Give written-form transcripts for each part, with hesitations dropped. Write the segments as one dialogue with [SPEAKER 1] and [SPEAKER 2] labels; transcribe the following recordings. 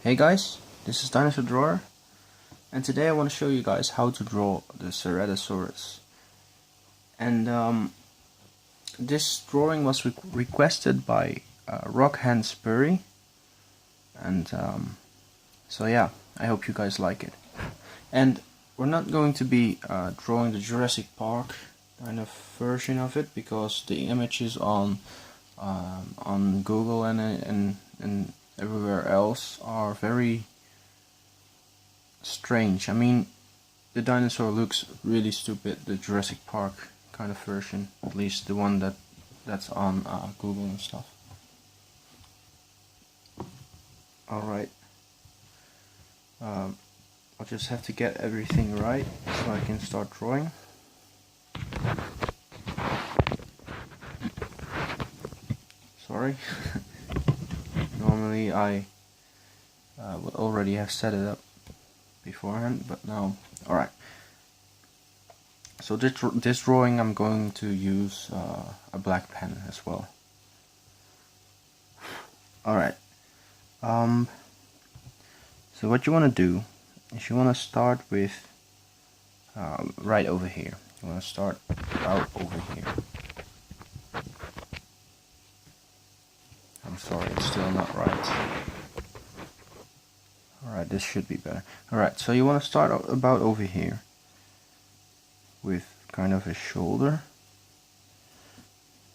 [SPEAKER 1] Hey guys, this is Dinosaur Drawer, and today I want to show you guys how to draw the ceratosaurus. And this drawing was requested by Rockhand Spurry, and so yeah, I hope you guys like it. And we're not going to be drawing the Jurassic Park kind of version of it, because the images on Google and everywhere else are very strange. I mean, the dinosaur looks really stupid, the Jurassic Park kind of version, at least the one that's on Google and stuff. Alright, I'll just have to get everything right so I can start drawing. Sorry. Normally I would already have set it up beforehand, but now, alright. So this drawing I'm going to use a black pen as well. Alright. So what you want to do is you want to start with right over here. You want to start about over here. I'm sorry, it's still not right. Alright, this should be better. Alright, so you want to start about over here with kind of his shoulder.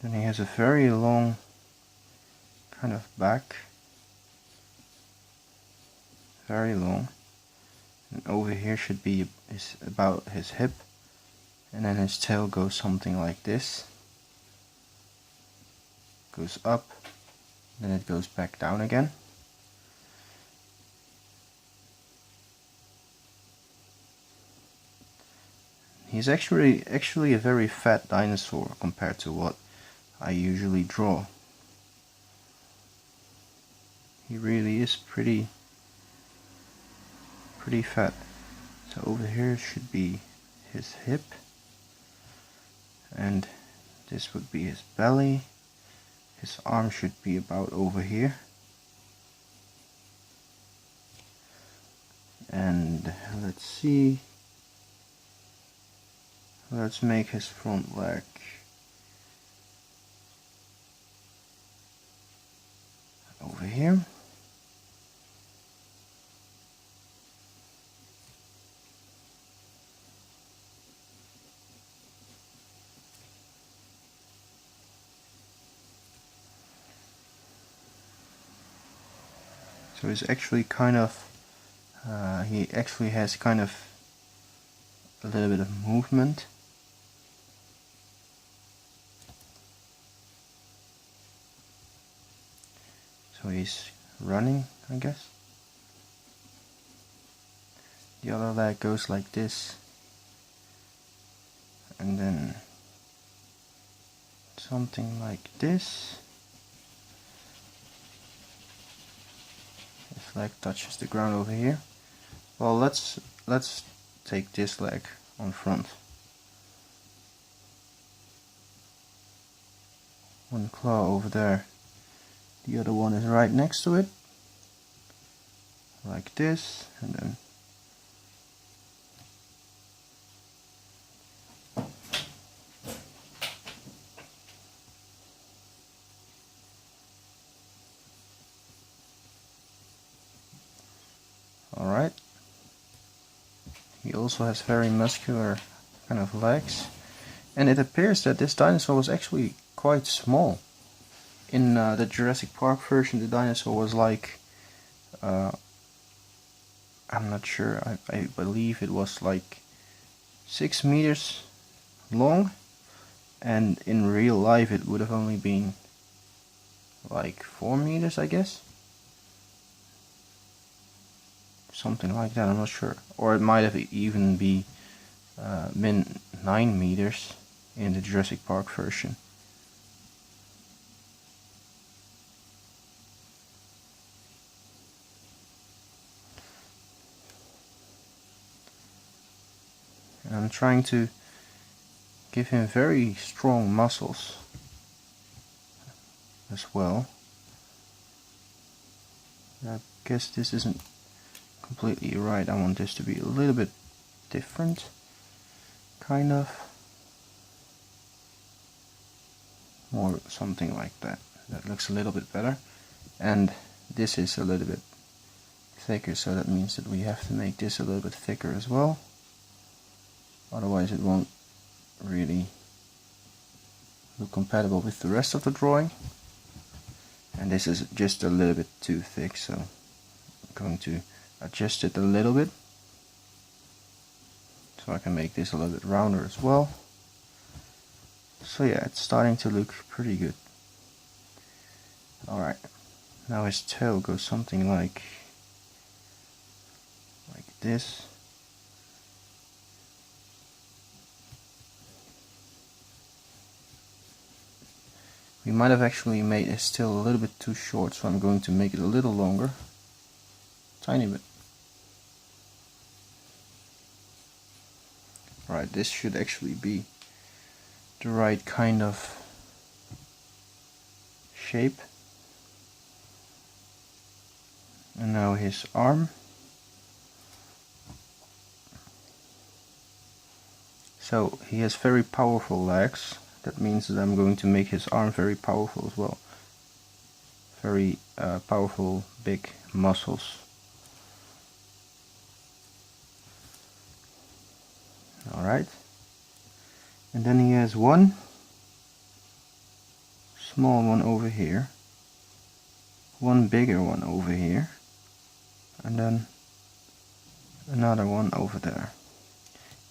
[SPEAKER 1] Then he has a very long kind of back. Very long. And over here should be about his hip. And then his tail goes something like this. Goes up. Then it goes back down again. He's actually a very fat dinosaur compared to what I usually draw. He really is pretty fat. So over here should be his hip, and this would be his belly. His arm should be about over here, and let's see, let's make his front leg over here. So he's actually kind of, he actually has kind of a little bit of movement. So he's running, I guess. The other leg goes like this, and then something like this. His leg touches the ground over here. Well, let's take this leg on front. One claw over there. The other one is right next to it, like this, and then alright. He also has very muscular kind of legs, and it appears that this dinosaur was actually quite small. In the Jurassic Park version, the dinosaur was like, I'm not sure, I believe it was like 6 meters long, and in real life it would have only been like 4 meters, I guess. Something like that, I'm not sure. Or it might have even been 9 meters in the Jurassic Park version. And I'm trying to give him very strong muscles as well. I guess this isn't completely right. I want this to be a little bit different, kind of, or something like that. That looks a little bit better. And this is a little bit thicker, so that means that we have to make this a little bit thicker as well. Otherwise it won't really look compatible with the rest of the drawing. And this is just a little bit too thick, so I'm going to adjust it a little bit so I can make this a little bit rounder as well. So yeah, it's starting to look pretty good. Alright, now his tail goes something like this. We might have actually made his tail a little bit too short, so I'm going to make it a little longer. Tiny bit. Right, this should actually be the right kind of shape. And now his arm. So he has very powerful legs. That means that I'm going to make his arm very powerful as well. Very powerful, big muscles. Alright. And then he has one small one over here, one bigger one over here, and then another one over there.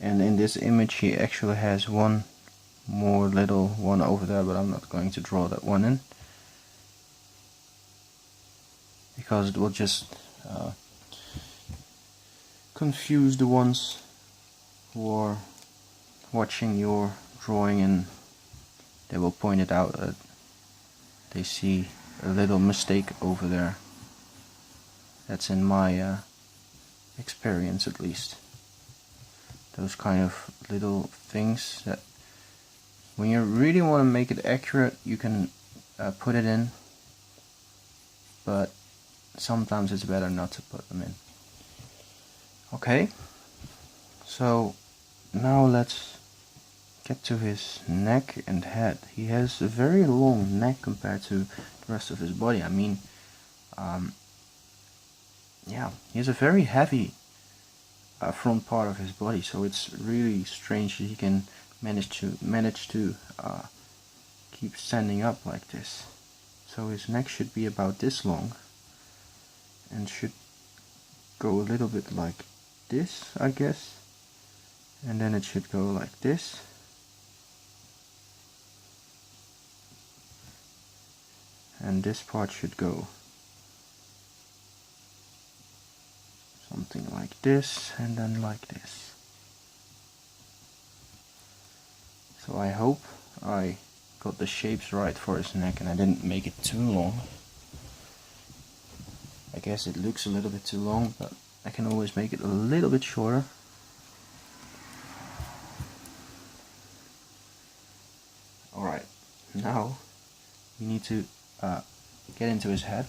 [SPEAKER 1] And in this image he actually has one more little one over there, but I'm not going to draw that one in because it will just confuse the ones who are watching your drawing, and they will point it out that they see a little mistake over there. That's in my experience, at least. Those kind of little things that when you really want to make it accurate, you can put it in, but sometimes it's better not to put them in. Okay, so now let's get to his neck and head. He has a very long neck compared to the rest of his body. I mean, yeah, he has a very heavy front part of his body, so it's really strange that he can manage to keep standing up like this. So his neck should be about this long and should go a little bit like this, I guess, and then it should go like this, and this part should go something like this, and then like this. So I hope I got the shapes right for his neck and I didn't make it too long. I guess it looks a little bit too long, but I can always make it a little bit shorter. Alright, now we need to get into his head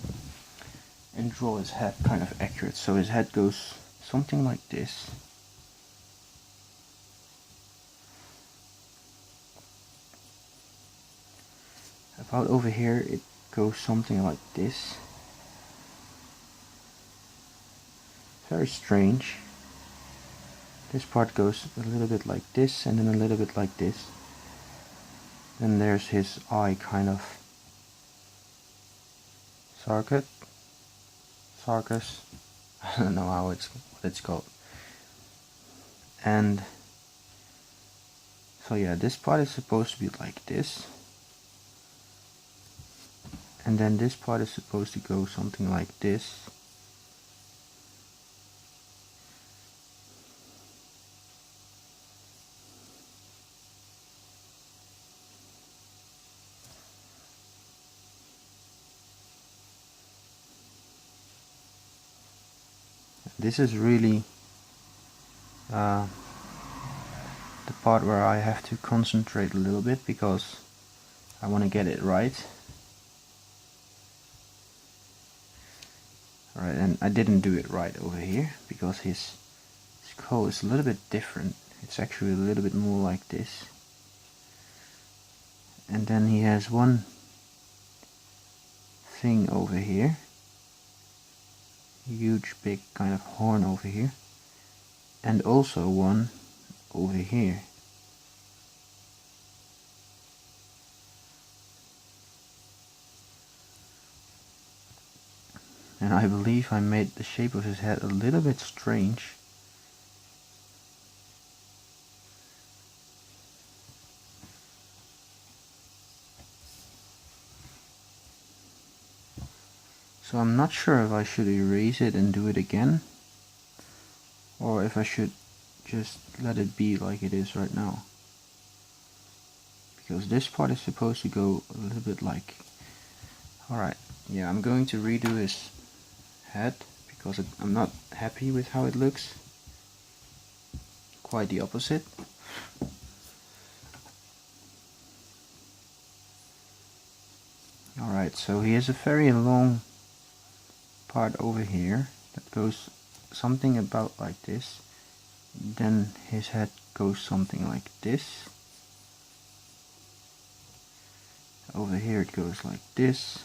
[SPEAKER 1] and draw his head kind of accurate. So his head goes something like this. About over here it goes something like this. Very strange. This part goes a little bit like this and then a little bit like this. Then there's his eye kind of sarcus. I don't know what it's called. And so yeah, this part is supposed to be like this. And then this part is supposed to go something like this. This is really the part where I have to concentrate a little bit because I want to get it right. Alright, and I didn't do it right over here because his skull is a little bit different. It's actually a little bit more like this. And then he has one thing over here. Huge big kind of horn over here. And also one over here. And I believe I made the shape of his head a little bit strange. So I'm not sure if I should erase it and do it again, or if I should just let it be like it is right now. Because this part is supposed to go a little bit like... Alright, yeah, I'm going to redo his head because I'm not happy with how it looks. Quite the opposite. Alright, so he has a very long part over here that goes something about like this. Then his head goes something like this. Over here it goes like this.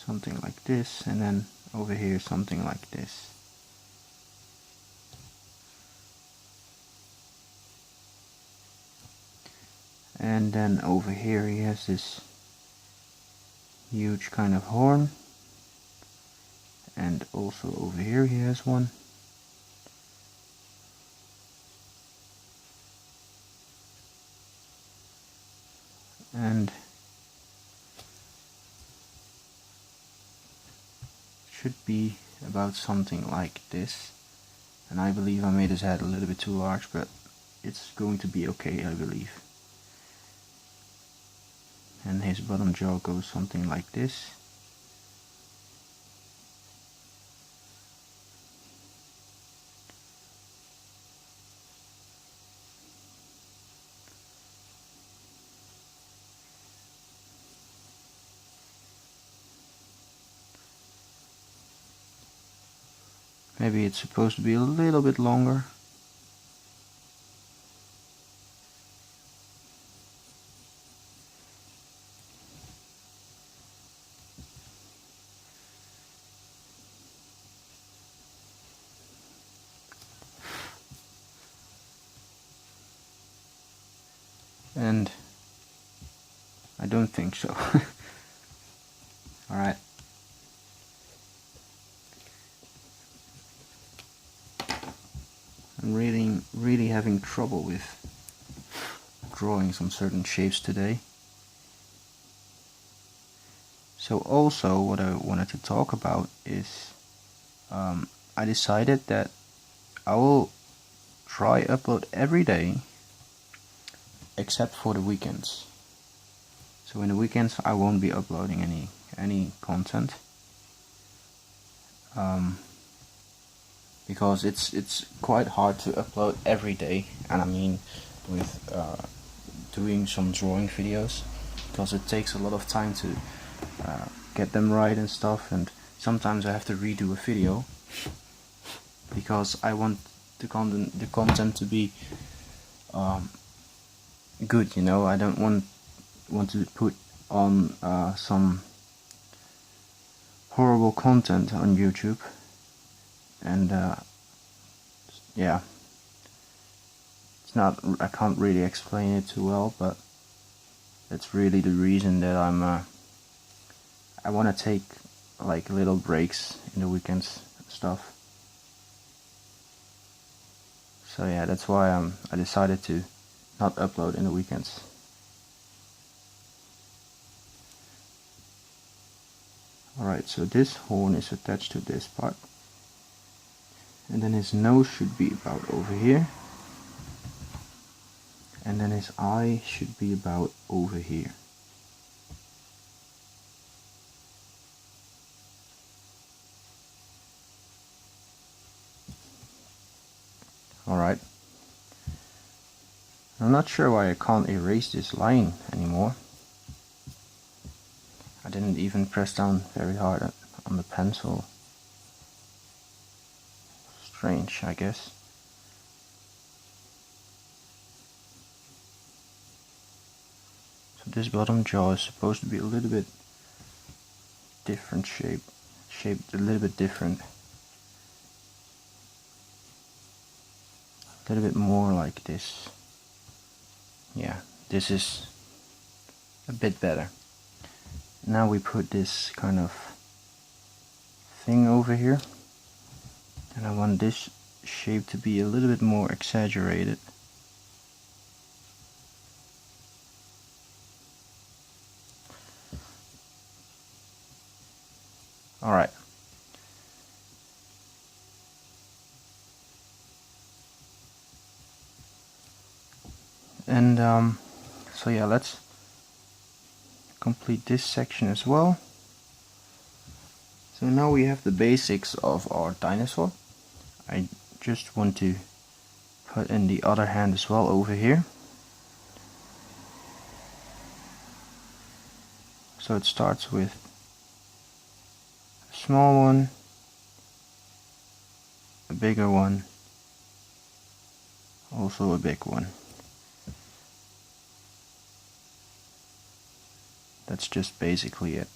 [SPEAKER 1] Something like this, and then over here something like this. And then over here he has this huge kind of horn, and also over here he has one. And should be about something like this. And I believe I made his head a little bit too large, but it's going to be okay, I believe. And his bottom jaw goes something like this. Maybe it's supposed to be a little bit longer. And I don't think so. Alright. I'm really having trouble with drawing some certain shapes today. So also what I wanted to talk about is I decided that I will try upload every day except for the weekends. So in the weekends I won't be uploading any content. Because it's quite hard to upload every day, and I mean with doing some drawing videos, because it takes a lot of time to get them right and stuff, and sometimes I have to redo a video because I want the content to be good, you know. I don't want to put on some horrible content on YouTube. And yeah, it's not, I can't really explain it too well, but that's really the reason that I want to take like little breaks in the weekends and stuff. So yeah, that's why I decided to not upload in the weekends. Alright, so this horn is attached to this part. And then his nose should be about over here. And then his eye should be about over here. Alright. I'm not sure why I can't erase this line anymore. I didn't even press down very hard on the pencil. Strange, I guess. So this bottom jaw is supposed to be a little bit different shaped a little bit different. A little bit more like this. Yeah, this is a bit better. Now we put this kind of thing over here, and I want this shape to be a little bit more exaggerated. Alright. And so yeah, let's complete this section as well. So now we have the basics of our dinosaur. I just want to put in the other hand as well over here. So it starts with a small one, a bigger one, also a big one. That's just basically it.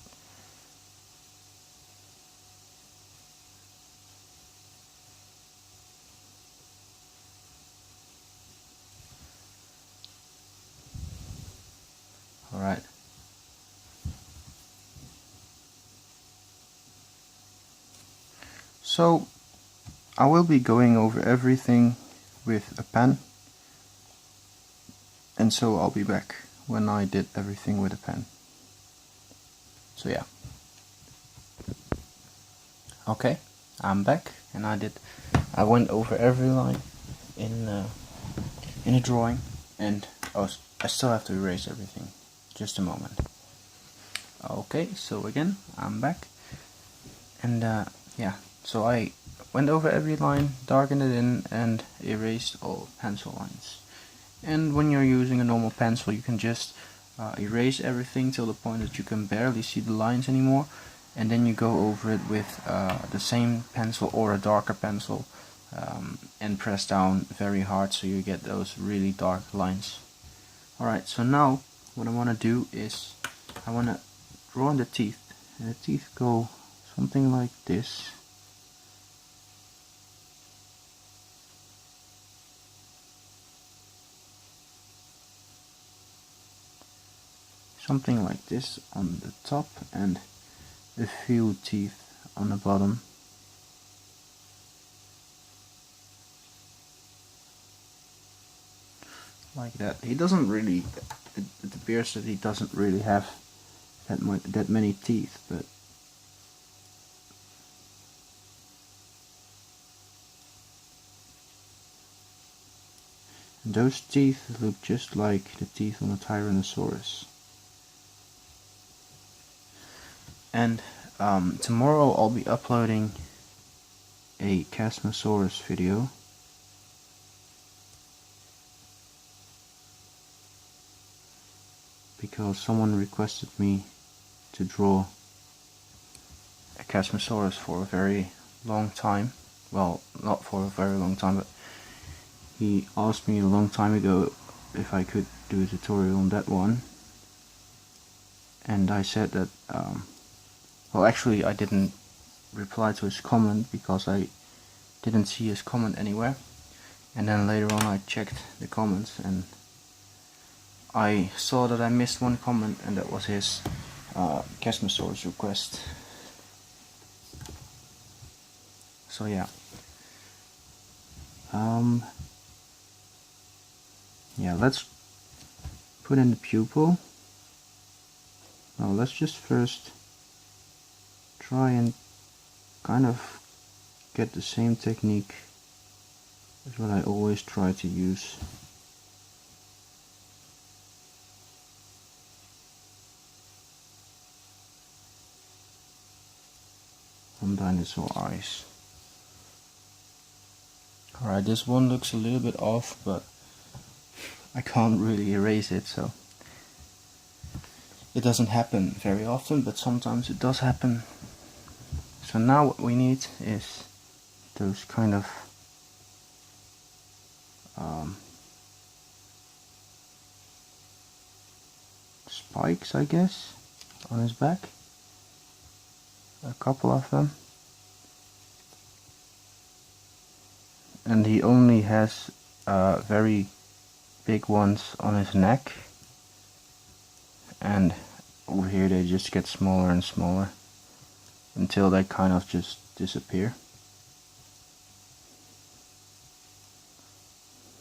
[SPEAKER 1] Alright. So I will be going over everything with a pen, and so I'll be back when I did everything with a pen. So yeah. Okay, I'm back, and I went over every line in a drawing, and I still have to erase everything. Just a moment. Okay, so again, I'm back, and yeah, so I went over every line, darkened it in, and erased all pencil lines. And when you're using a normal pencil, you can just erase everything till the point that you can barely see the lines anymore, and then you go over it with the same pencil or a darker pencil, and press down very hard so you get those really dark lines. Alright, so now what I want to do is I want to draw the teeth, and the teeth go something like this. Something like this on the top, and a few teeth on the bottom. Like that. He doesn't really, it appears that he doesn't really have that many teeth, but and those teeth look just like the teeth on a Tyrannosaurus. And tomorrow I'll be uploading a Chasmosaurus video. Because someone requested me to draw a Chasmosaurus for a very long time. Well, not for a very long time, but he asked me a long time ago if I could do a tutorial on that one. And I said that, well, actually I didn't reply to his comment because I didn't see his comment anywhere. And then later on I checked the comments, and I saw that I missed one comment, and that was his Chasmosaurus request. So yeah. Yeah, let's put in the pupil. Now let's just first try and kind of get the same technique as what I always try to use. On dinosaur eyes. Alright, this one looks a little bit off, but I can't really erase it, so it doesn't happen very often, but sometimes it does happen. So now what we need is those kind of spikes, I guess, on his back. A couple of them. And he only has very big ones on his neck. And over here they just get smaller and smaller until they kind of just disappear.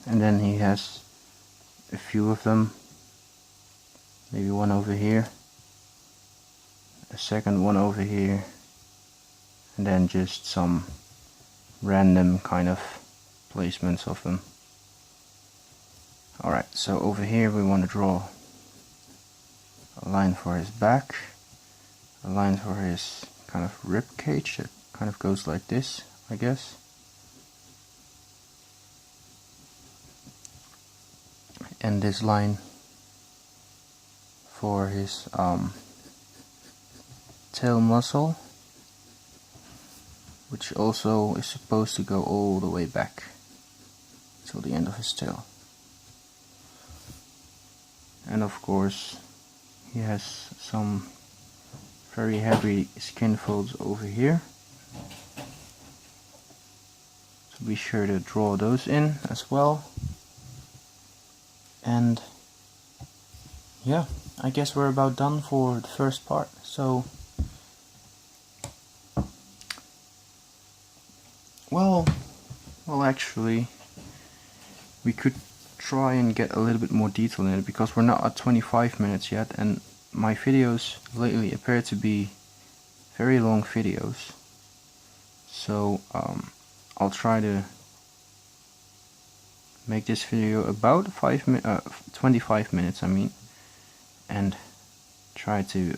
[SPEAKER 1] And then he has a few of them, maybe one over here, a second one over here, and then just some random kind of placements of them. Alright, so over here we want to draw a line for his back, a line for his kind of rib cage that kind of goes like this, I guess. And this line for his tail muscle, which also is supposed to go all the way back till the end of his tail. And of course he has some very heavy skin folds over here, so be sure to draw those in as well. And yeah, I guess we're about done for the first part. So well actually we could try and get a little bit more detail in it, because we're not at 25 minutes yet, and my videos lately appear to be very long videos. So I'll try to make this video about 25 minutes, I mean, and try to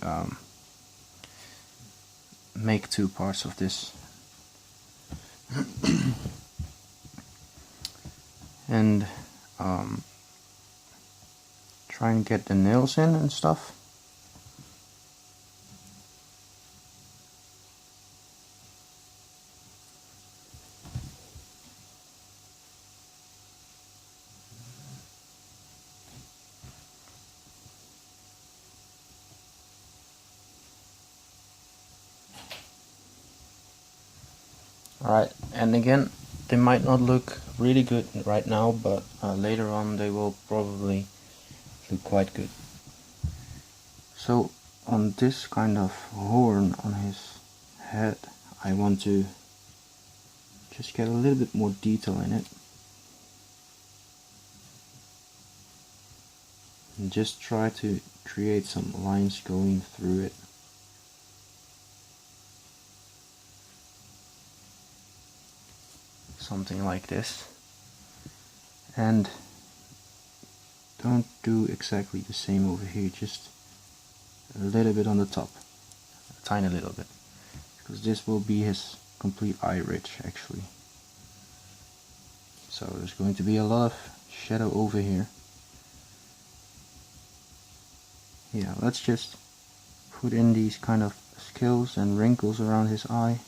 [SPEAKER 1] make 2 parts of this. And try and get the nails in and stuff. Alright, and again, they might not look really good right now, but later on they will probably look quite good. So on this kind of horn on his head, I want to just get a little bit more detail in it. And just try to create some lines going through it. Something like this. And don't do exactly the same over here, just a little bit on the top, a tiny little bit, because this will be his complete eye ridge actually. So there's going to be a lot of shadow over here. Yeah, let's just put in these kind of scales and wrinkles around his eye.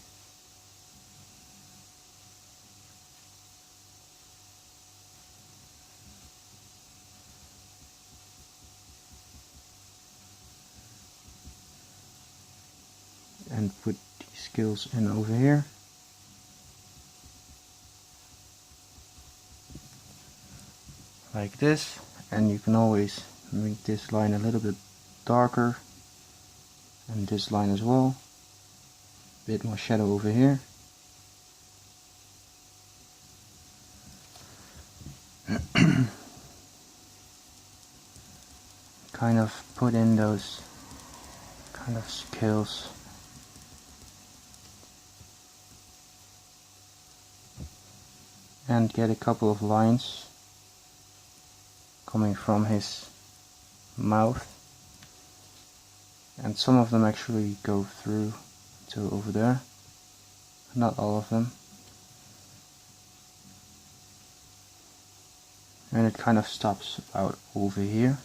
[SPEAKER 1] And put these scales in over here. Like this, and you can always make this line a little bit darker, and this line as well. A bit more shadow over here. Kind of put in those kind of scales. And get a couple of lines coming from his mouth, and some of them actually go through to over there, not all of them. and it kind of stops about over here.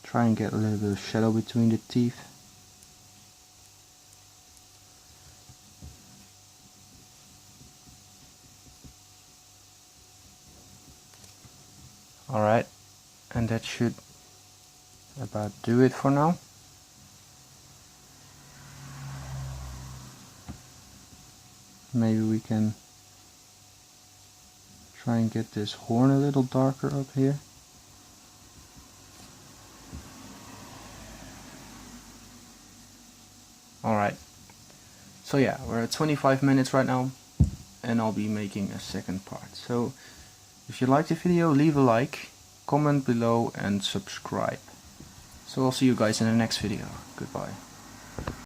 [SPEAKER 1] Try and get a little bit of shadow between the teeth. Alright, and that should about do it for now. Maybe we can try and get this horn a little darker up here. Alright, so yeah, we're at 25 minutes right now, and I'll be making a second part. So if you liked the video, leave a like, comment below and subscribe. So I'll see you guys in the next video. Goodbye.